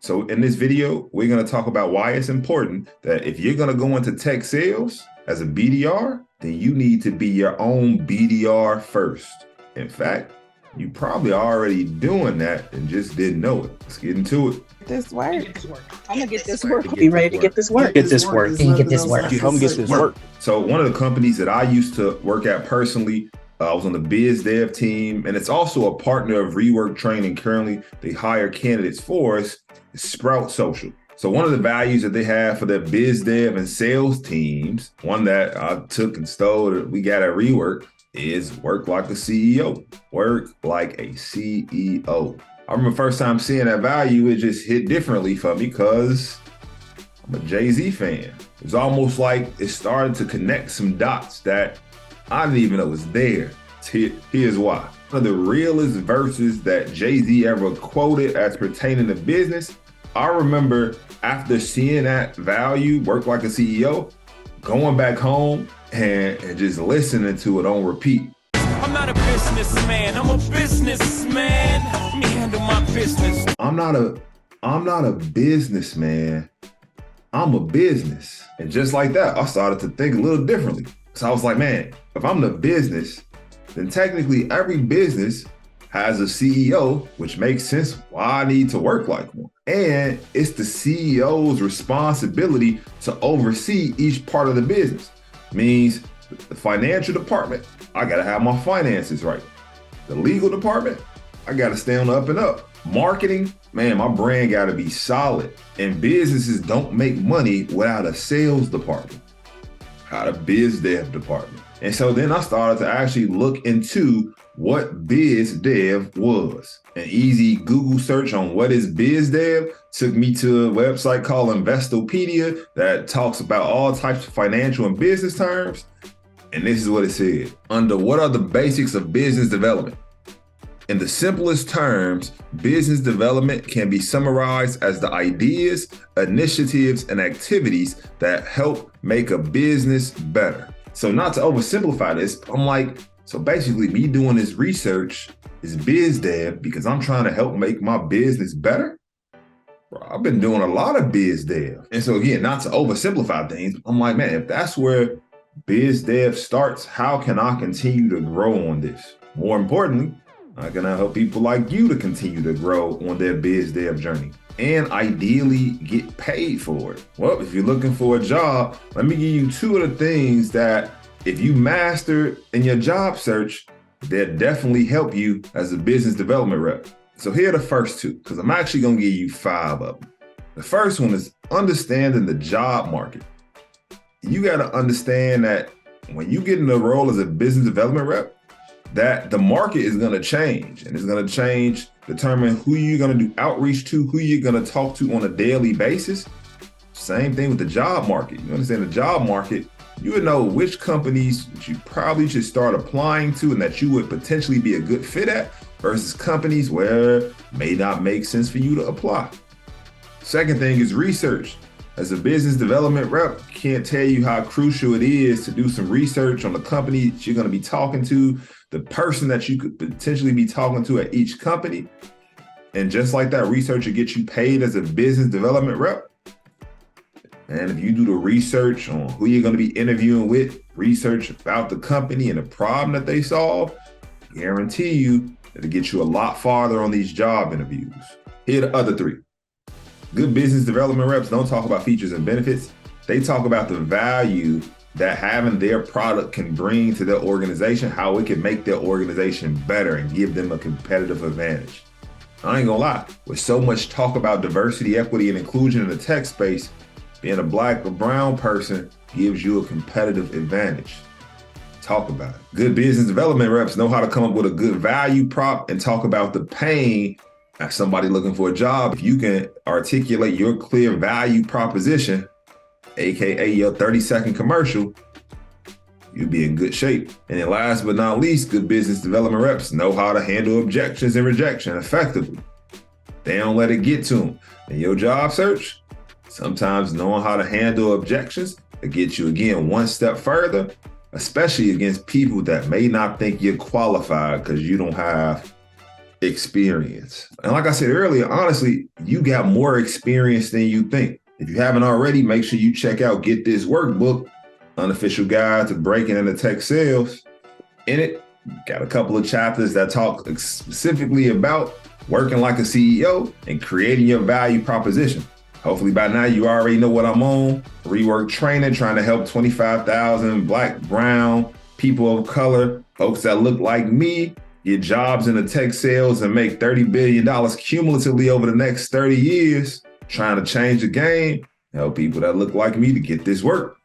So in this video, we're going to talk about why it's important that if you're going to go into tech sales as a BDR, then you need to be your own BDR first. In fact, you probably already doing that and just didn't know it. Let's get into it. This work. I'm gonna get this work. Be ready to get this work. Get this work. And get this work. Come get this work. So one of the companies that I used to work at personally, I was on the biz dev team, and it's also a partner of Rework Training. Currently, they hire candidates for us, Sprout Social. So one of the values that they have for their biz dev and sales teams, one that I took and stole that we got at Rework, is work like a CEO. Work like a CEO. I remember first time seeing that value, it just hit differently for me because I'm a Jay-Z fan. It was almost like it started to connect some dots that I didn't even know was there. Here's why. One of the realest verses that Jay-Z ever quoted as pertaining to business, I remember after seeing that value, work like a CEO, going back home and just listening to it on repeat. I'm not a businessman, I'm a businessman. Let me handle my business. I'm not a businessman. I'm a business. And just like that, I started to think a little differently. So I was like, man, if I'm the business, then technically every business has a CEO, which makes sense why I need to work like one. And it's the CEO's responsibility to oversee each part of the business. Means the financial department, I gotta have my finances right. The legal department, I gotta stay on the up and up. Marketing, man, my brand gotta be solid. And businesses don't make money without a sales department, without a biz dev department. And so then I started to actually look into what biz dev was. An easy Google search on what is biz dev took me to a website called Investopedia that talks about all types of financial and business terms. And this is what it said. Under what are the basics of business development? In the simplest terms, business development can be summarized as the ideas, initiatives, and activities that help make a business better. So not to oversimplify this, I'm like, so basically me doing this research is biz dev because I'm trying to help make my business better? Bro, I've been doing a lot of biz dev. And so again, not to oversimplify things, I'm like, man, if that's where biz dev starts, how can I continue to grow on this? More importantly, how can I help people like you to continue to grow on their biz dev journey and ideally get paid for it? Well, if you're looking for a job, let me give you two of the things that if you master in your job search, they'll definitely help you as a business development rep. So here are the first two, because I'm actually gonna give you 5 of them. The first one is understanding the job market. You gotta understand that when you get in the role as a business development rep, that the market is gonna change, and it's gonna change, determine who you're gonna do outreach to, who you're gonna talk to on a daily basis. Same thing with the job market. You understand the job market, you would know which companies you probably should start applying to and that you would potentially be a good fit at versus companies where it may not make sense for you to apply. Second thing is research. As a business development rep, can't tell you how crucial it is to do some research on the company that you're going to be talking to, the person that you could potentially be talking to at each company. And just like that, research will get you paid as a business development rep. And if you do the research on who you're going to be interviewing with, research about the company and the problem that they solve, I guarantee you it'll get you a lot farther on these job interviews. Here are the other 3. Good business development reps don't talk about features and benefits. They talk about the value that having their product can bring to their organization, how it can make their organization better and give them a competitive advantage. I ain't gonna lie, with so much talk about diversity, equity, and inclusion in the tech space, being a black or brown person gives you a competitive advantage. Talk about it. Good business development reps know how to come up with a good value prop and talk about the pain as somebody looking for a job. If you can articulate your clear value proposition, AKA your 30-second commercial, you'll be in good shape. And then last but not least, good business development reps know how to handle objections and rejection effectively. They don't let it get to them. In your job search, sometimes knowing how to handle objections to get you, again, one step further, especially against people that may not think you're qualified because you don't have experience. And like I said earlier, honestly, you got more experience than you think. If you haven't already, make sure you check out Get This Workbook, Unofficial Guide to Breaking into Tech Sales. In it, got a couple of chapters that talk specifically about working like a CEO and creating your value proposition. Hopefully by now you already know what I'm on. Rework training, trying to help 25,000 Black, brown, people of color, folks that look like me, get jobs in the tech sales and make $30 billion cumulatively over the next 30 years, trying to change the game, help people that look like me to get this work.